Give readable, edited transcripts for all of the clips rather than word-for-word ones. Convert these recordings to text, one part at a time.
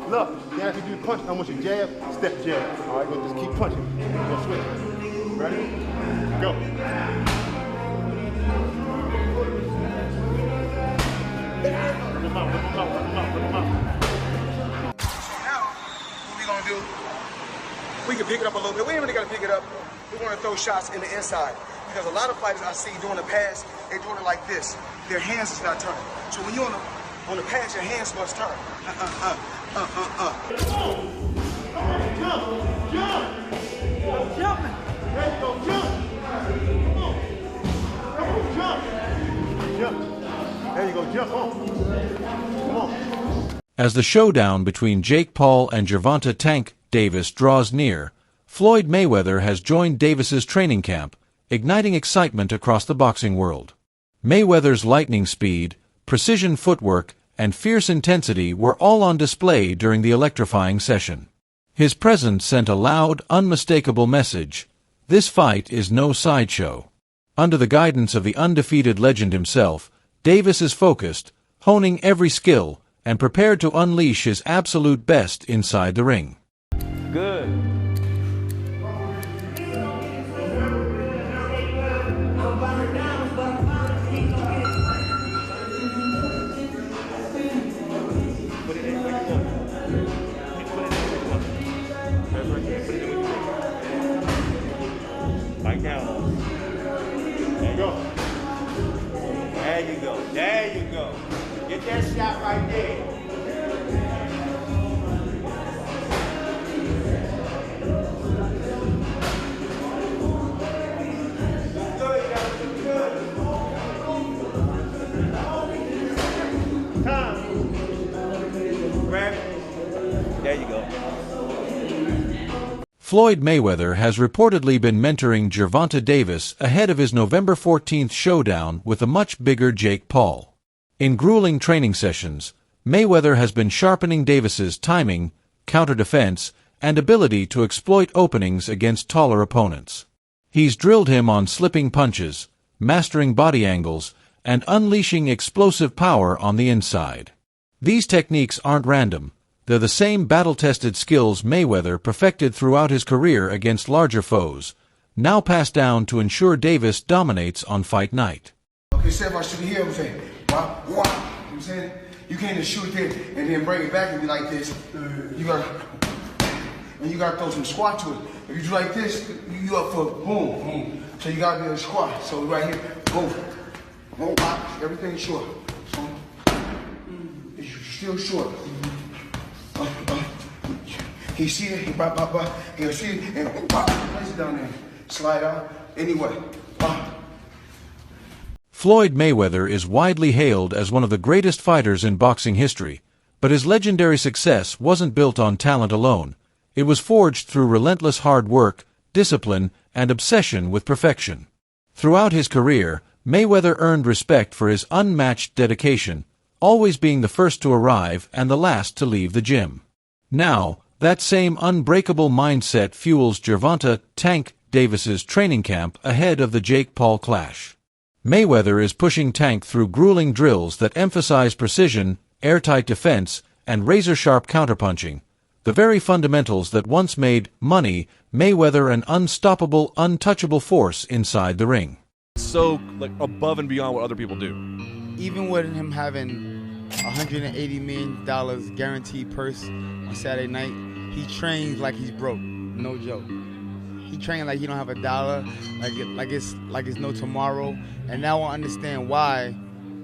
Look, now if you do punch, I want you jab, step jab. All right, go just keep punching. Go switch. Ready? Go. Whip him out, whip him out, whip him out, whip him out. So now, what we gonna do? We can pick it up a little bit. We ain't really gotta pick it up. We're gonna throw shots in the inside. Because a lot of fighters I see doing the pass, they're doing it like this. Their hands is not turning. So when you're on the pass, your hands must turn. Come on, jump, jump. I'm jumping. There you go, jump. Come on. Come on, jump. Jump. There you go, jump on. Come on. As the showdown between Jake Paul and Gervonta "Tank" Davis draws near, Floyd Mayweather has joined Davis's training camp, igniting excitement across the boxing world. Mayweather's lightning speed, precision footwork, and fierce intensity were all on display during the electrifying session. His presence sent a loud, unmistakable message: this fight is no sideshow. Under the guidance of the undefeated legend himself, Davis is focused, honing every skill, and prepared to unleash his absolute best inside the ring. Good. Right down. There you go. There you go. There you go. Get that shot right there. There you go. Floyd Mayweather has reportedly been mentoring Gervonta Davis ahead of his November 14th showdown with a much bigger Jake Paul. In grueling training sessions, Mayweather has been sharpening Davis's timing, counter-defense, and ability to exploit openings against taller opponents. He's drilled him on slipping punches, mastering body angles, and unleashing explosive power on the inside. These techniques aren't random. They're the same battle-tested skills Mayweather perfected throughout his career against larger foes, now passed down to ensure Davis dominates on fight night. Okay, say if I shoot here, I'm saying, wah, wah. You know what I'm saying? You can't just shoot it and then bring it back and be like this. You gotta throw some squat to it. If you do like this, you up for boom, boom. So you gotta be able to squat. So right here, boom, boom, everything's short. So you're still short. He see it, he'll see it, and place it down there. Slide out, anyway. Floyd Mayweather is widely hailed as one of the greatest fighters in boxing history, but his legendary success wasn't built on talent alone. It was forged through relentless hard work, discipline, and obsession with perfection. Throughout his career, Mayweather earned respect for his unmatched dedication, always being the first to arrive and the last to leave the gym. Now, that same unbreakable mindset fuels Gervonta "Tank" Davis's training camp ahead of the Jake Paul clash. Mayweather is pushing Tank through grueling drills that emphasize precision, airtight defense, and razor-sharp counterpunching, the very fundamentals that once made Mayweather an unstoppable, untouchable force inside the ring. So, above and beyond what other people do. Even with him having $180 million guaranteed purse on Saturday night, he trains like he's broke. No joke. He trains like he don't have a dollar, like it's no tomorrow. And now I understand why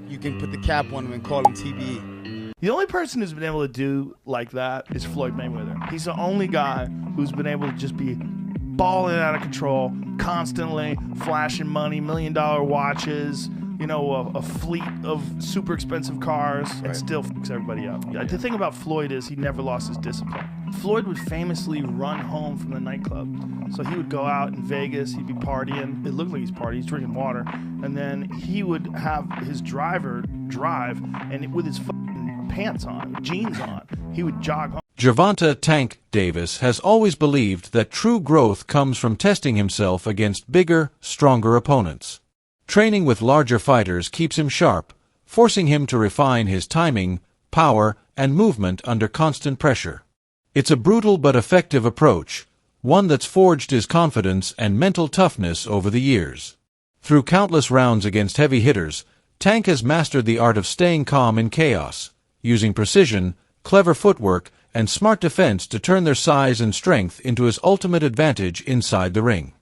you can put the cap on him and call him TBE. The only person who's been able to do like that is Floyd Mayweather. He's the only guy who's been able to just be balling out of control, constantly flashing money, $1 million watches, you know, a fleet of super expensive cars, and still fucks everybody up. The thing about Floyd is he never lost his discipline. Floyd would famously run home from the nightclub. So he would go out in Vegas, he'd be partying. It looked like he's partying, he's drinking water. And then he would have his driver drive, and with his fucking pants on, jeans on, he would jog home. Gervonta "Tank" Davis has always believed that true growth comes from testing himself against bigger, stronger opponents. Training with larger fighters keeps him sharp, forcing him to refine his timing, power, and movement under constant pressure. It's a brutal but effective approach, one that's forged his confidence and mental toughness over the years. Through countless rounds against heavy hitters, Tank has mastered the art of staying calm in chaos, using precision, clever footwork, and smart defense to turn their size and strength into his ultimate advantage inside the ring.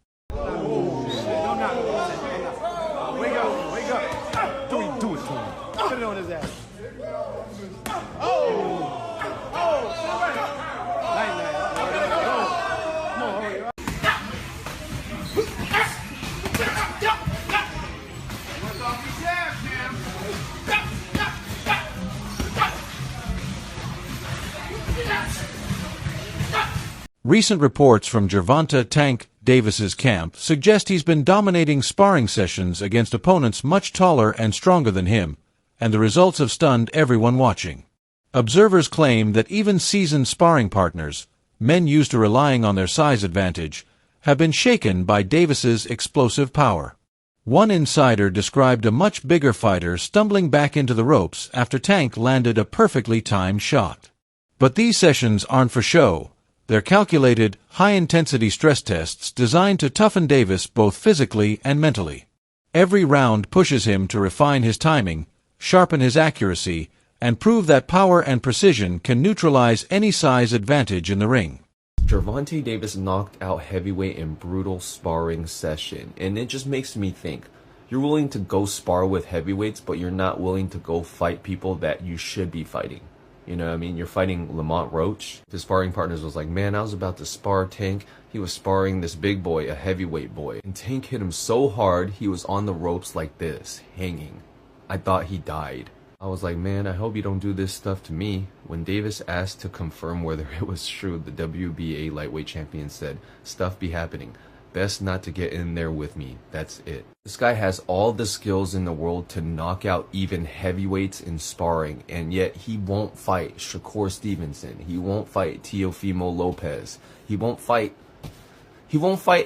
Recent reports from Gervonta "Tank" Davis's camp suggest he's been dominating sparring sessions against opponents much taller and stronger than him, and the results have stunned everyone watching. Observers claim that even seasoned sparring partners, men used to relying on their size advantage, have been shaken by Davis's explosive power. One insider described a much bigger fighter stumbling back into the ropes after Tank landed a perfectly timed shot. But these sessions aren't for show. They're calculated, high-intensity stress tests designed to toughen Davis both physically and mentally. Every round pushes him to refine his timing, sharpen his accuracy, and prove that power and precision can neutralize any size advantage in the ring. Gervonta Davis knocked out heavyweight in brutal sparring session, and it just makes me think. You're willing to go spar with heavyweights, but you're not willing to go fight people that you should be fighting. You know what I mean? You're fighting Lamont Roach. His sparring partners was like, man, I was about to spar Tank. He was sparring this big boy, a heavyweight boy. And Tank hit him so hard, he was on the ropes like this, hanging. I thought he died. I was like, man, I hope you don't do this stuff to me. When Davis asked to confirm whether it was true, the WBA lightweight champion said, stuff be happening. Best not to get in there with me. That's it. This guy has all the skills in the world to knock out even heavyweights in sparring, and yet he won't fight Shakur Stevenson. He won't fight Teofimo Lopez. He won't fight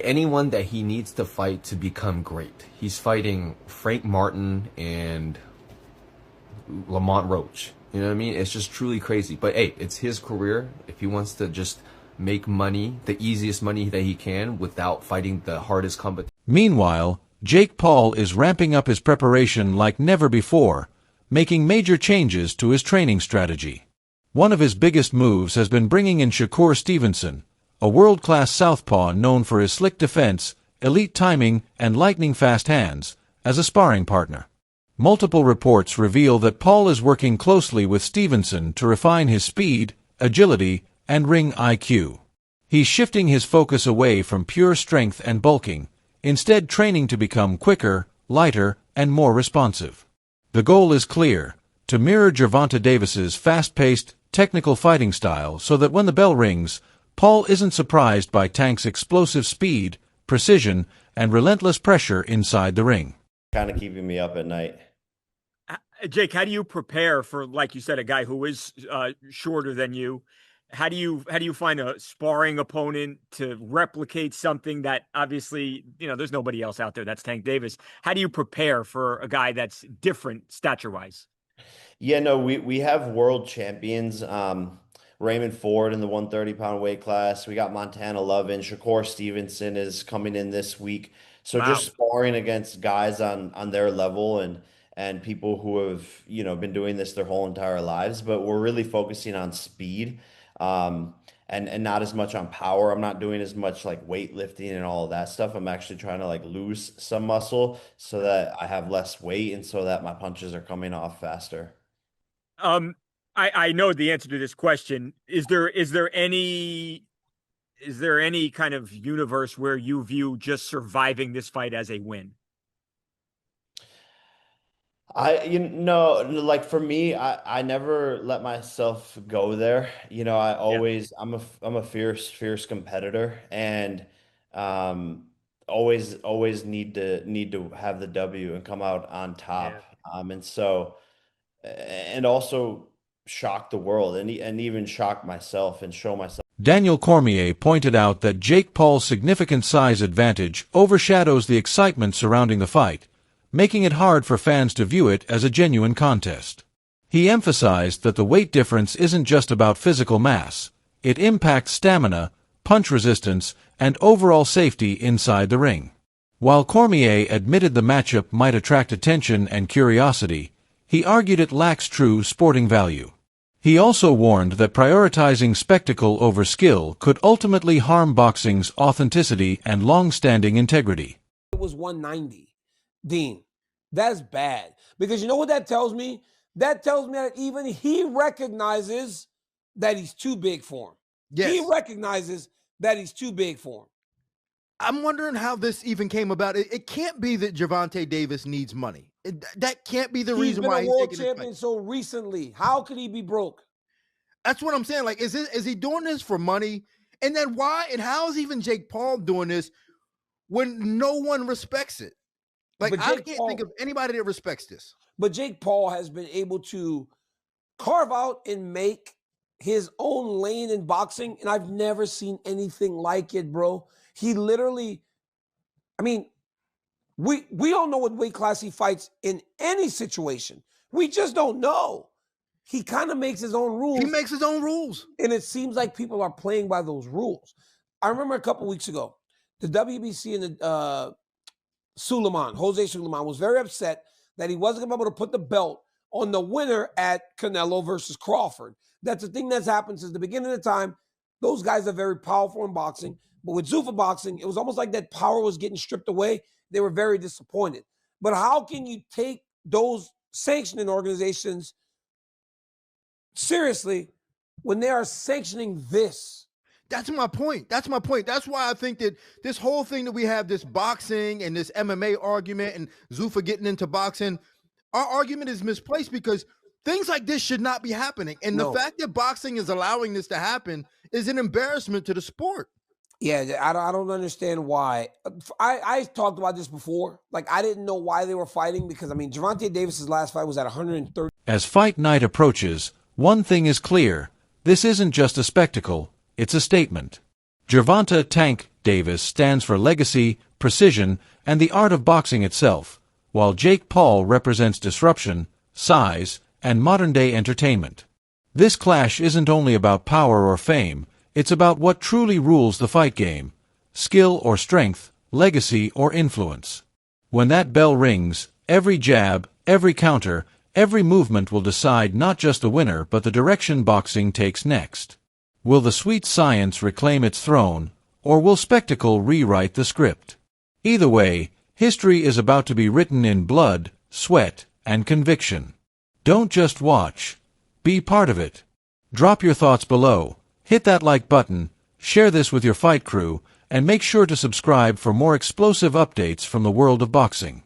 anyone that he needs to fight to become great. He's fighting Frank Martin and Lamont Roach. You know what I mean? It's just truly crazy. But hey, it's his career. If he wants to just make money, the easiest money that he can, without fighting the hardest competition. Meanwhile, Jake Paul is ramping up his preparation like never before, making major changes to his training strategy. One of his biggest moves has been bringing in Shakur Stevenson, a world-class southpaw known for his slick defense, elite timing, and lightning-fast hands, as a sparring partner. Multiple reports reveal that Paul is working closely with Stevenson to refine his speed, agility, and ring IQ. He's shifting his focus away from pure strength and bulking, instead training to become quicker, lighter, and more responsive. The goal is clear, to mirror Gervonta Davis's fast-paced, technical fighting style so that when the bell rings, Paul isn't surprised by Tank's explosive speed, precision, and relentless pressure inside the ring. Kind of keeping me up at night. Jake, how do you prepare for, like you said, a guy who is shorter than you? How do you find a sparring opponent to replicate something that obviously, you know, there's nobody else out there that's Tank Davis? How do you prepare for a guy that's different stature-wise? Yeah, no, we have world champions. Raymond Ford in the 130-pound weight class. We got Montana Lovin. Shakur Stevenson is coming in this week. So Wow. just sparring against guys on their level and people who have, you know, been doing this their whole entire lives. But we're really focusing on speed. And not as much on power. I'm not doing as much like weightlifting and all of that stuff. I'm actually trying to like lose some muscle so that I have less weight and so that my punches are coming off faster. I know the answer to this question. Is there any kind of universe where you view just surviving this fight as a win? Like for me, I never let myself go there. You know, I'm a fierce competitor and always need to have the W and come out on top. And also shock the world and even shock myself and show myself. Daniel Cormier pointed out that Jake Paul's significant size advantage overshadows the excitement surrounding the fight, making it hard for fans to view it as a genuine contest. He emphasized that the weight difference isn't just about physical mass. It impacts stamina, punch resistance, and overall safety inside the ring. While Cormier admitted the matchup might attract attention and curiosity, he argued it lacks true sporting value. He also warned that prioritizing spectacle over skill could ultimately harm boxing's authenticity and long-standing integrity. It was 190. Dean, that's bad. Because you know what that tells me? That tells me that even he recognizes that he's too big for him. Yes. He recognizes that he's too big for him. I'm wondering how this even came about. It can't be that Gervonta Davis needs money. That can't be the reason why He's been a world taking champion so recently. How could he be broke? That's what I'm saying. Like, is he doing this for money? And then why? And how is even Jake Paul doing this when no one respects it? Like, I can't think of anybody that respects this. But Jake Paul has been able to carve out and make his own lane in boxing, and I've never seen anything like it, bro. He literally, I mean, we don't know what weight class he fights in any situation. We just don't know. He kind of makes his own rules. He makes his own rules. And it seems like people are playing by those rules. I remember a couple weeks ago, the WBC and the Jose Suleiman was very upset that he wasn't going to be able to put the belt on the winner at Canelo versus Crawford. That's a thing that's happened since the beginning of the time. Those guys are very powerful in boxing. But with Zuffa boxing, it was almost like that power was getting stripped away. They were very disappointed. But how can you take those sanctioning organizations seriously when they are sanctioning this? That's my point. That's my point. That's why I think that this whole thing that we have, this boxing and this MMA argument and Zuffa getting into boxing, our argument is misplaced because things like this should not be happening. And the fact that boxing is allowing this to happen is an embarrassment to the sport. Yeah, I don't understand why. I talked about this before. Like, I didn't know why they were fighting because, I mean, Gervonta Davis's last fight was at 130. As fight night approaches, one thing is clear. This isn't just a spectacle, it's a statement. Gervonta Tank Davis stands for legacy, precision, and the art of boxing itself, while Jake Paul represents disruption, size, and modern-day entertainment. This clash isn't only about power or fame, it's about what truly rules the fight game: skill or strength, legacy or influence. When that bell rings, every jab, every counter, every movement will decide not just the winner but the direction boxing takes next. Will the sweet science reclaim its throne, or will spectacle rewrite the script? Either way, history is about to be written in blood, sweat, and conviction. Don't just watch. Be part of it. Drop your thoughts below. Hit that like button, share this with your fight crew, and make sure to subscribe for more explosive updates from the world of boxing.